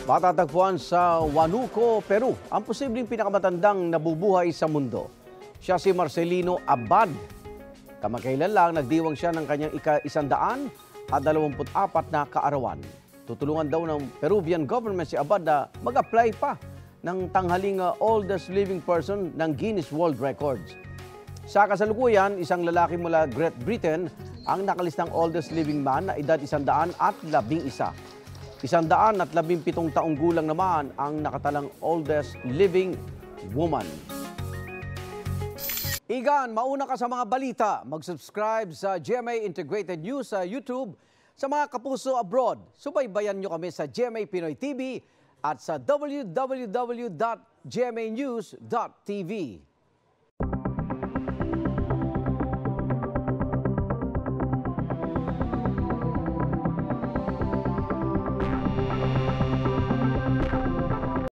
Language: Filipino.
Matatagpuan sa Huánuco, Peru, ang posibleng pinakamatandang nabubuhay sa mundo. Siya si Marcelino Abad. Kamakailan lang nagdiwang siya ng kanyang ika-124 na kaarawan. Tutulungan daw ng Peruvian government si Abad na mag-apply pa ng tanghaling oldest living person ng Guinness World Records. Sa kasalukuyan, isang lalaki mula Great Britain ang nakalistang oldest living man na edad 111. 117 taong gulang naman ang nakatalang oldest living woman. Igan, mauna ka sa mga balita. Mag-subscribe sa GMA Integrated News sa YouTube. Sa mga kapuso abroad, subaybayan nyo kami sa GMA Pinoy TV at sa www.gmanews.tv.